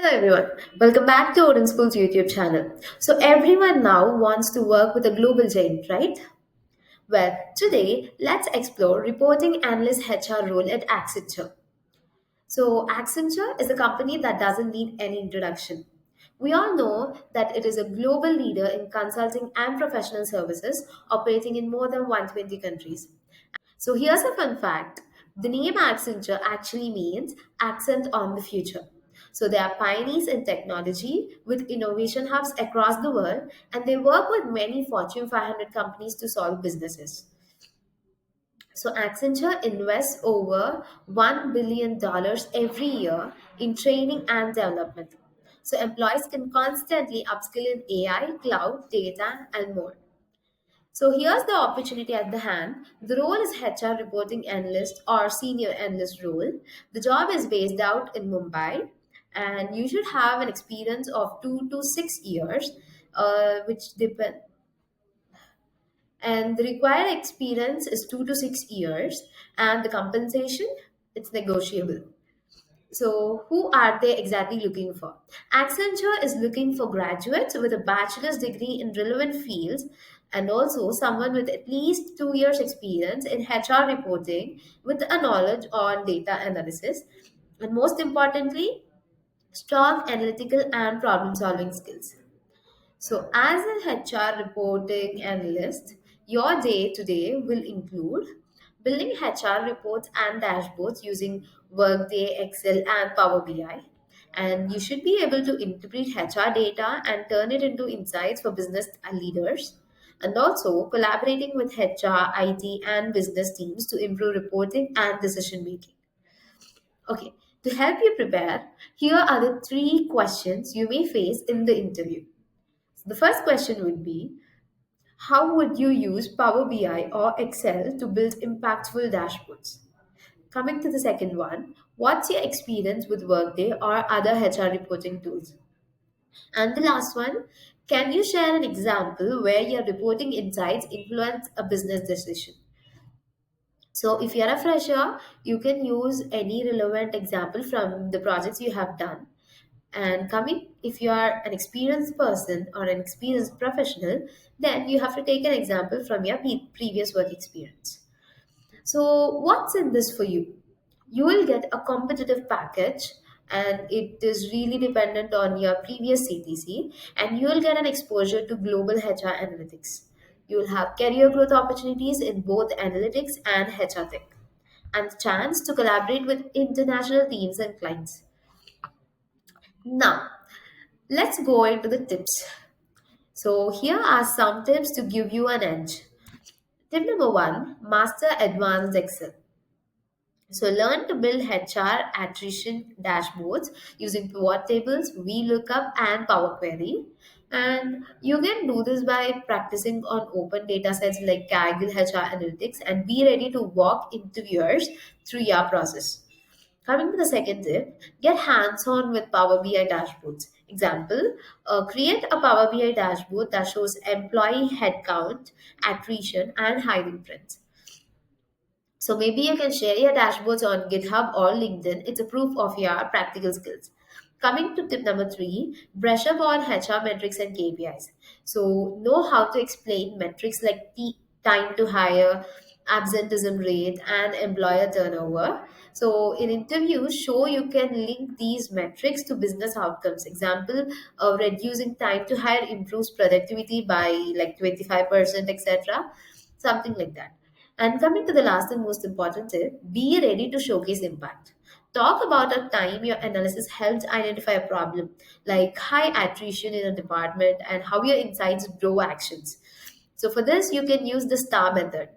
Hello everyone, welcome back to OdinSchool's YouTube channel. So everyone now wants to work with a global giant, right? Well, today let's explore reporting analyst HR role at Accenture. So Accenture is a company that doesn't need any introduction. We all know that it is a global leader in consulting and professional services operating in more than 120 countries. So here's a fun fact. The name Accenture actually means accent on the future. So they are pioneers in technology with innovation hubs across the world, and they work with many Fortune 500 companies to solve businesses. So Accenture invests over $1 billion every year in training and development. So employees can constantly upskill in AI, cloud, data, and more. So here's the opportunity at the hand. The role is HR reporting analyst or senior analyst role. The job is based out in Mumbai, and you should have an experience of 2 to 6 years, which depend. And the required experience is 2 to 6 years, and the compensation it's negotiable. So, who are they exactly looking for? Accenture is looking for graduates with a bachelor's degree in relevant fields and also someone with at least 2 years' experience in HR reporting with a knowledge on data analysis. And most importantly, strong analytical and problem solving skills. So, as an HR reporting analyst, your day to day will include building HR reports and dashboards using Workday, Excel, and Power BI. And you should be able to interpret HR data and turn it into insights for business leaders. And also collaborating with HR, IT, and business teams to improve reporting and decision making. Okay, to help you prepare, here are the three questions you may face in the interview. The first question would be, how would you use Power BI or Excel to build impactful dashboards? Coming to the second one, what's your experience with Workday or other HR reporting tools? And the last one, can you share an example where your reporting insights influence a business decision? So, if you're a fresher, you can use any relevant example from the projects you have done. And coming, if you are an experienced person or an experienced professional, then you have to take an example from your previous work experience. So, what's in this for you? You will get a competitive package, and it is really dependent on your previous CTC, and you will get an exposure to global HR analytics. You will have career growth opportunities in both analytics and HR tech, and the chance to collaborate with international teams and clients. Now, let's go into the tips. So, here are some tips to give you an edge. Tip number one, master advanced Excel. So, learn to build HR attrition dashboards using pivot tables, VLOOKUP, and Power Query. And you can do this by practicing on open data sets like Kaggle HR Analytics and be ready to walk interviewers through your process. Coming to the second tip, get hands on with Power BI dashboards. Example, create a Power BI dashboard that shows employee headcount, attrition, and hiring trends. So maybe you can share your dashboards on GitHub or LinkedIn. It's a proof of your practical skills. Coming to tip number three, brush up on HR metrics and KPIs. So know how to explain metrics like time to hire, absenteeism rate, and employer turnover. So in interviews, show you can link these metrics to business outcomes. Example, reducing time to hire improves productivity by like 25%, etc. Something like that. And coming to the last and most important tip, be ready to showcase impact. Talk about a time your analysis helped identify a problem, like high attrition in a department and how your insights drove actions. So for this, you can use the STAR method.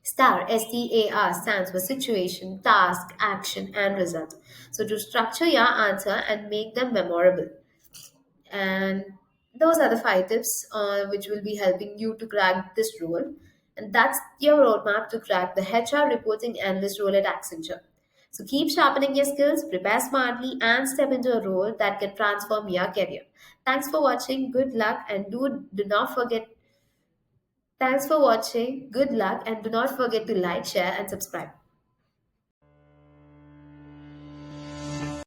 STAR, STAR, stands for situation, task, action, and result. So to structure your answer and make them memorable. And those are the five tips which will be helping you to crack this role. And that's your roadmap to crack the HR reporting analyst role at Accenture. So keep sharpening your skills, prepare smartly, and step into a role that can transform your career. Thanks for watching. Good luck, and do not forget. Thanks for watching. Good luck, and do not forget to like, share, and subscribe.